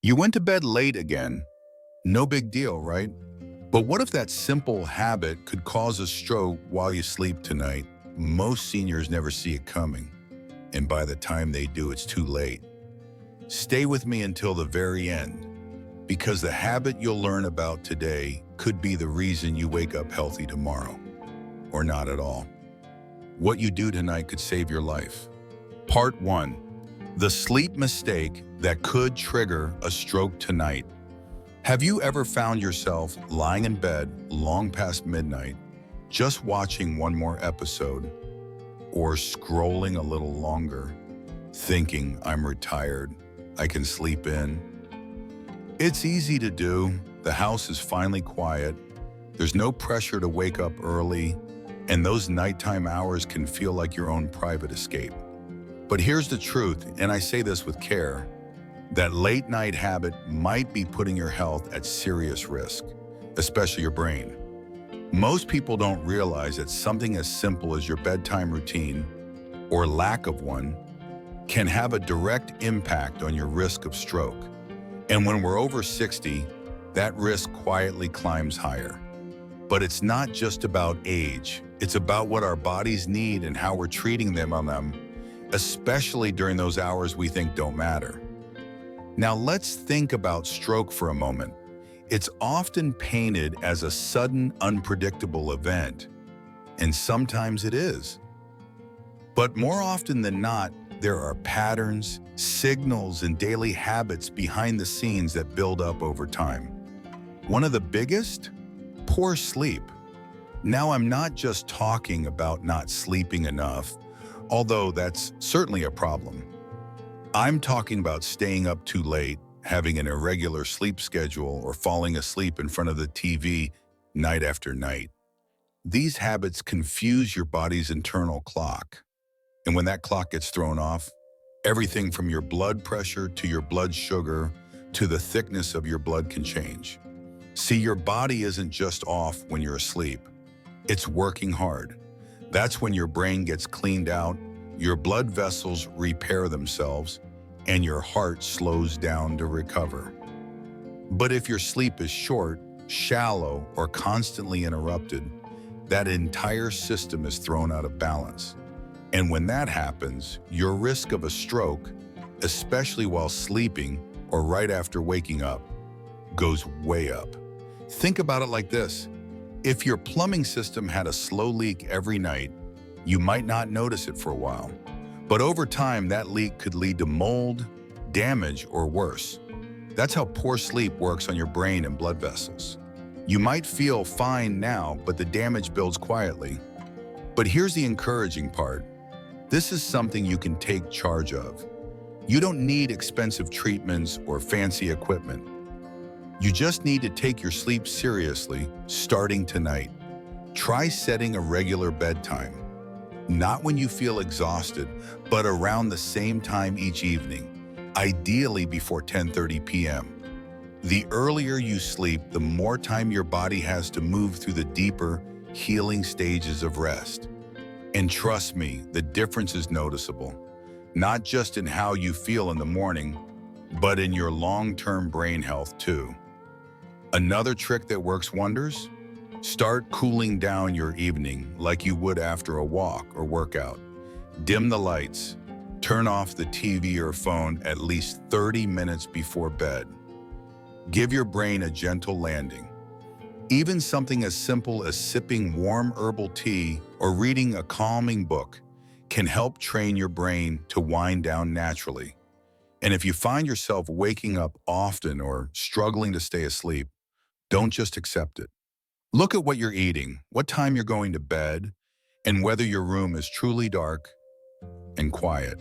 You went to bed late again. No big deal, right? But what if that simple habit could cause a stroke while you sleep tonight? Most seniors never see it coming, and by the time they do, it's too late. Stay with me until the very end, because the habit you'll learn about today could be the reason you wake up healthy tomorrow, or not at all. What you do tonight could save your life. Part 1. The sleep mistake that could trigger a stroke tonight. Have you ever found yourself lying in bed long past midnight, just watching one more episode, or scrolling a little longer, thinking, I'm retired, I can sleep in? It's easy to do. The house is finally quiet. There's no pressure to wake up early, and those nighttime hours can feel like your own private escape. But here's the truth, and I say this with care. That late night habit might be putting your health at serious risk, especially your brain. Most people don't realize that something as simple as your bedtime routine, or lack of one, can have a direct impact on your risk of stroke. And when we're over 60, that risk quietly climbs higher. But it's not just about age. It's about what our bodies need and how we're treating them on them, especially during those hours we think don't matter. Now let's think about stroke for a moment. It's often painted as a sudden, unpredictable event, and sometimes it is. But more often than not, there are patterns, signals, and daily habits behind the scenes that build up over time. One of the biggest? Poor sleep. Now, I'm not just talking about not sleeping enough, although that's certainly a problem. I'm talking about staying up too late, having an irregular sleep schedule, or falling asleep in front of the TV night after night. These habits confuse your body's internal clock. And when that clock gets thrown off, everything from your blood pressure to your blood sugar to the thickness of your blood can change. See, your body isn't just off when you're asleep. It's working hard. That's when your brain gets cleaned out, your blood vessels repair themselves, and your heart slows down to recover. But if your sleep is short, shallow, or constantly interrupted, that entire system is thrown out of balance. And when that happens, your risk of a stroke, especially while sleeping or right after waking up, goes way up. Think about it like this. If your plumbing system had a slow leak every night, you might not notice it for a while. But over time, that leak could lead to mold, damage, or worse. That's how poor sleep works on your brain and blood vessels. You might feel fine now, but the damage builds quietly. But here's the encouraging part. This is something you can take charge of. You don't need expensive treatments or fancy equipment. You just need to take your sleep seriously, starting tonight. Try setting a regular bedtime. Not when you feel exhausted, but around the same time each evening, ideally before 10:30 p.m. The earlier you sleep, the more time your body has to move through the deeper, healing stages of rest. And trust me, the difference is noticeable, not just in how you feel in the morning, but in your long-term brain health too. Another trick that works wonders? Start cooling down your evening like you would after a walk or workout. Dim the lights. Turn off the TV or phone at least 30 minutes before bed. Give your brain a gentle landing. Even something as simple as sipping warm herbal tea or reading a calming book can help train your brain to wind down naturally. And if you find yourself waking up often or struggling to stay asleep, don't just accept it. Look at what you're eating, what time you're going to bed, and whether your room is truly dark and quiet.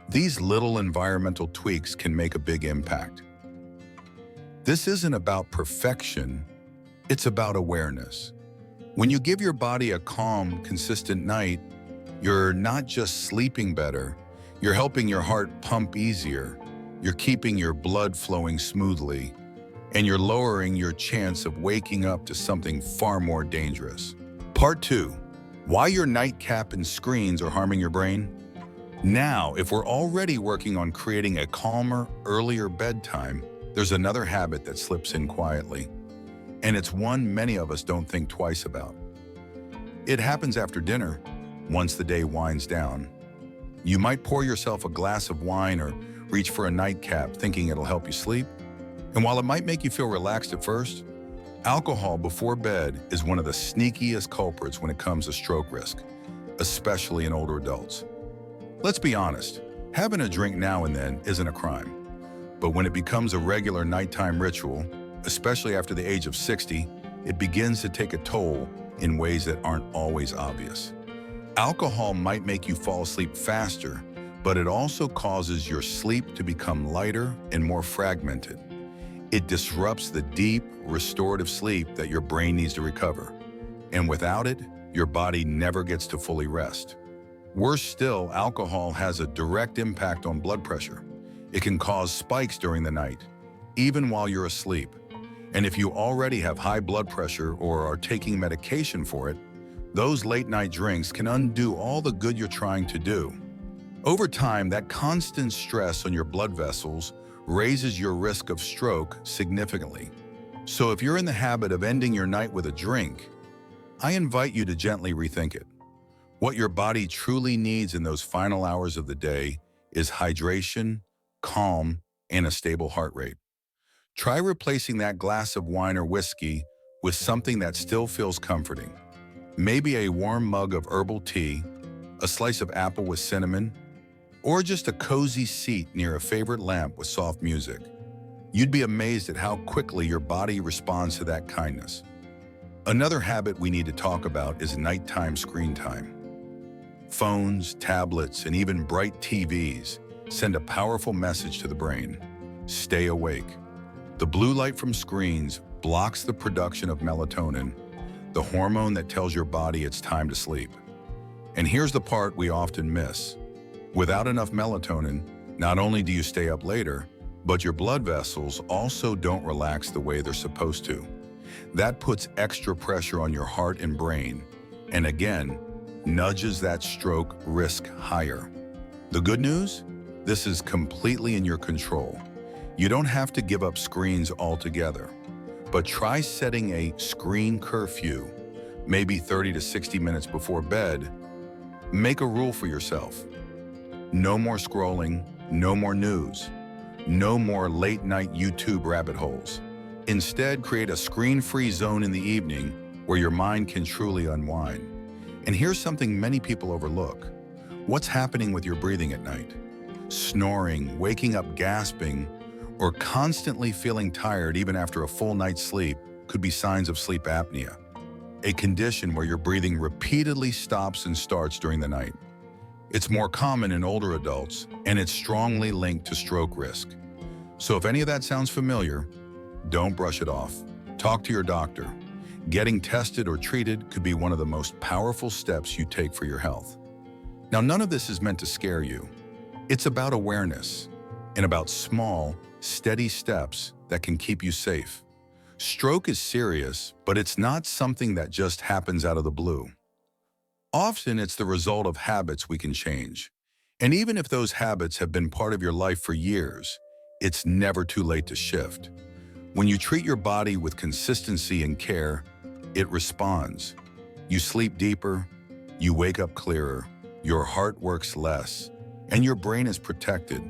These little environmental tweaks can make a big impact. This isn't about perfection, it's about awareness. When you give your body a calm, consistent night, you're not just sleeping better, you're helping your heart pump easier, you're keeping your blood flowing smoothly, and you're lowering your chance of waking up to something far more dangerous. Part 2. Why your nightcap and screens are harming your brain? Now, if we're already working on creating a calmer, earlier bedtime, there's another habit that slips in quietly, and it's one many of us don't think twice about. It happens after dinner, once the day winds down. You might pour yourself a glass of wine or reach for a nightcap thinking it'll help you sleep. And while it might make you feel relaxed at first, alcohol before bed is one of the sneakiest culprits when it comes to stroke risk, especially in older adults. Let's be honest, having a drink now and then isn't a crime. But when it becomes a regular nighttime ritual, especially after the age of 60, it begins to take a toll in ways that aren't always obvious. Alcohol might make you fall asleep faster, but it also causes your sleep to become lighter and more fragmented. It disrupts the deep, restorative sleep that your brain needs to recover. And without it, your body never gets to fully rest. Worse still, alcohol has a direct impact on blood pressure. It can cause spikes during the night, even while you're asleep. And if you already have high blood pressure or are taking medication for it, those late-night drinks can undo all the good you're trying to do. Over time, that constant stress on your blood vessels raises your risk of stroke significantly. So if you're in the habit of ending your night with a drink, I invite you to gently rethink it. What your body truly needs in those final hours of the day is hydration, calm, and a stable heart rate. Try replacing that glass of wine or whiskey with something that still feels comforting. Maybe a warm mug of herbal tea, a slice of apple with cinnamon, or just a cozy seat near a favorite lamp with soft music. You'd be amazed at how quickly your body responds to that kindness. Another habit we need to talk about is nighttime screen time. Phones, tablets, and even bright TVs send a powerful message to the brain. Stay awake. The blue light from screens blocks the production of melatonin, the hormone that tells your body it's time to sleep. And here's the part we often miss. Without enough melatonin, not only do you stay up later, but your blood vessels also don't relax the way they're supposed to. That puts extra pressure on your heart and brain, and again, nudges that stroke risk higher. The good news? This is completely in your control. You don't have to give up screens altogether, but try setting a screen curfew, maybe 30 to 60 minutes before bed. Make a rule for yourself. No more scrolling, no more news, no more late-night YouTube rabbit holes. Instead, create a screen-free zone in the evening where your mind can truly unwind. And here's something many people overlook. What's happening with your breathing at night? Snoring, waking up gasping, or constantly feeling tired even after a full night's sleep could be signs of sleep apnea, a condition where your breathing repeatedly stops and starts during the night. It's more common in older adults, and it's strongly linked to stroke risk. So if any of that sounds familiar, don't brush it off. Talk to your doctor. Getting tested or treated could be one of the most powerful steps you take for your health. Now, none of this is meant to scare you. It's about awareness and about small, steady steps that can keep you safe. Stroke is serious, but it's not something that just happens out of the blue. Often, it's the result of habits we can change. And even if those habits have been part of your life for years, it's never too late to shift. When you treat your body with consistency and care, it responds. You sleep deeper, you wake up clearer, your heart works less, and your brain is protected.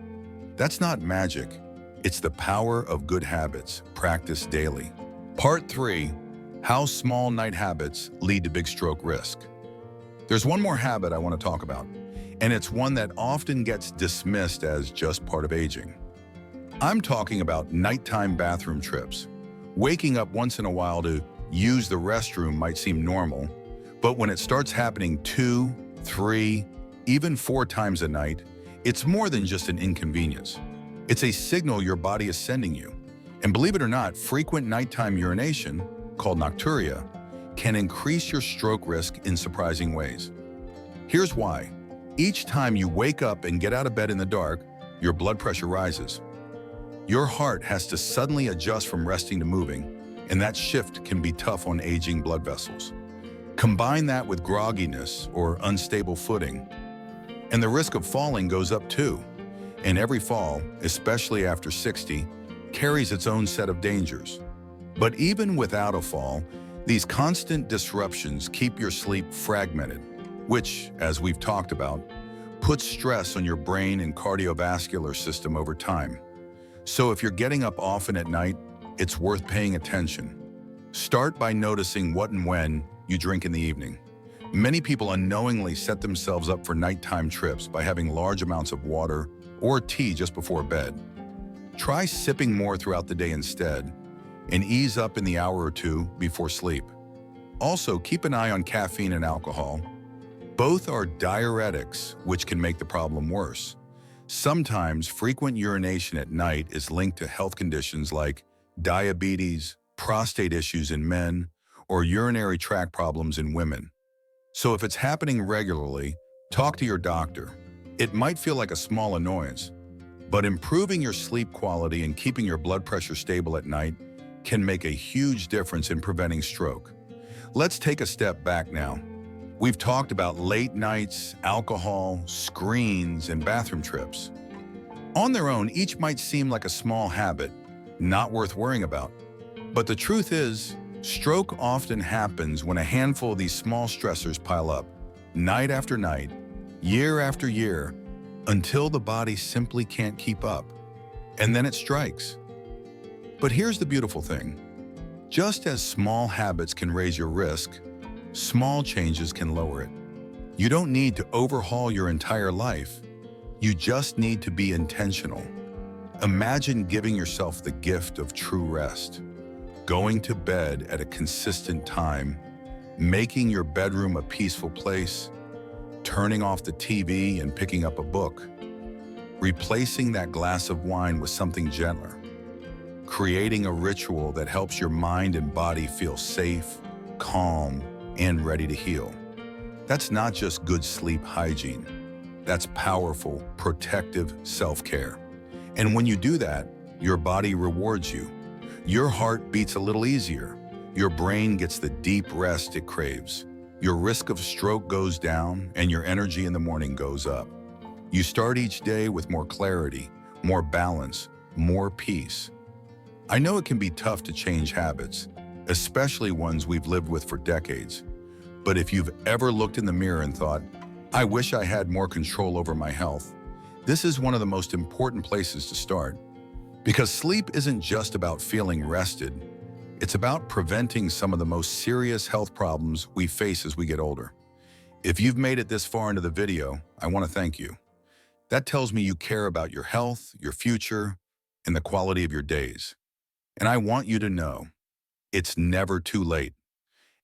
That's not magic. It's the power of good habits practiced daily. Part 3, how small night habits lead to big stroke risk. There's one more habit I want to talk about, and it's one that often gets dismissed as just part of aging. I'm talking about nighttime bathroom trips. Waking up once in a while to use the restroom might seem normal, but when it starts happening 2, 3, even 4 times a night, it's more than just an inconvenience. It's a signal your body is sending you. And believe it or not, frequent nighttime urination, called nocturia, can increase your stroke risk in surprising ways. Here's why. Each time you wake up and get out of bed in the dark, your blood pressure rises. Your heart has to suddenly adjust from resting to moving, and that shift can be tough on aging blood vessels. Combine that with grogginess or unstable footing, And the risk of falling goes up too. And every fall, especially after 60, carries its own set of dangers. But even without a fall, these constant disruptions keep your sleep fragmented, which, as we've talked about, puts stress on your brain and cardiovascular system over time. So if you're getting up often at night, it's worth paying attention. Start by noticing what and when you drink in the evening. Many people unknowingly set themselves up for nighttime trips by having large amounts of water or tea just before bed. Try sipping more throughout the day instead, and ease up in the hour or two before sleep. Also, keep an eye on caffeine and alcohol. Both are diuretics, which can make the problem worse. Sometimes frequent urination at night is linked to health conditions like diabetes, prostate issues in men, or urinary tract problems in women. So if it's happening regularly, talk to your doctor. It might feel like a small annoyance, but improving your sleep quality and keeping your blood pressure stable at night can make a huge difference in preventing stroke. Let's take a step back now. We've talked about late nights, alcohol, screens, and bathroom trips. On their own, each might seem like a small habit, not worth worrying about. But the truth is, stroke often happens when a handful of these small stressors pile up, night after night, year after year, until the body simply can't keep up. And then it strikes. But here's the beautiful thing. Just as small habits can raise your risk, small changes can lower it. You don't need to overhaul your entire life. You just need to be intentional. Imagine giving yourself the gift of true rest, going to bed at a consistent time, making your bedroom a peaceful place, turning off the TV and picking up a book, replacing that glass of wine with something gentler, creating a ritual that helps your mind and body feel safe, calm, and ready to heal. That's not just good sleep hygiene. That's powerful, protective self-care. And when you do that, your body rewards you. Your heart beats a little easier. Your brain gets the deep rest it craves. Your risk of stroke goes down, and your energy in the morning goes up. You start each day with more clarity, more balance, more peace. I know it can be tough to change habits, especially ones we've lived with for decades. But if you've ever looked in the mirror and thought, I wish I had more control over my health, this is one of the most important places to start. Because sleep isn't just about feeling rested, it's about preventing some of the most serious health problems we face as we get older. If you've made it this far into the video, I want to thank you. That tells me you care about your health, your future, and the quality of your days. And I want you to know, it's never too late.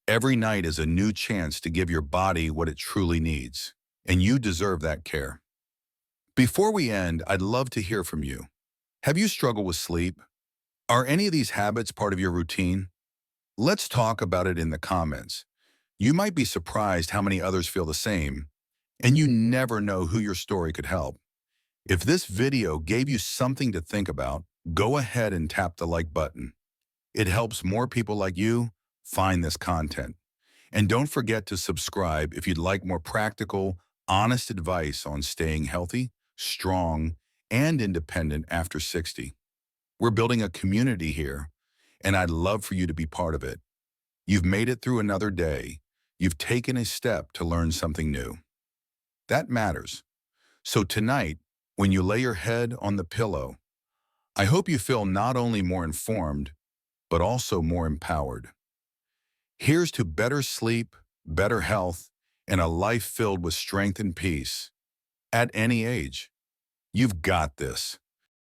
Every night is a new chance to give your body what it truly needs, and you deserve that care. Before we end, I'd love to hear from you. Have you struggled with sleep? Are any of these habits part of your routine? Let's talk about it in the comments. You might be surprised how many others feel the same, and you never know who your story could help. If this video gave you something to think about, go ahead and tap the like button. It helps more people like you find this content. And don't forget to subscribe if you'd like more practical, honest advice on staying healthy, strong, and independent after 60. We're building a community here, and I'd love for you to be part of it. You've made it through another day. You've taken a step to learn something new. That matters. So tonight, when you lay your head on the pillow, I hope you feel not only more informed, but also more empowered. Here's to better sleep, better health, and a life filled with strength and peace. At any age, you've got this.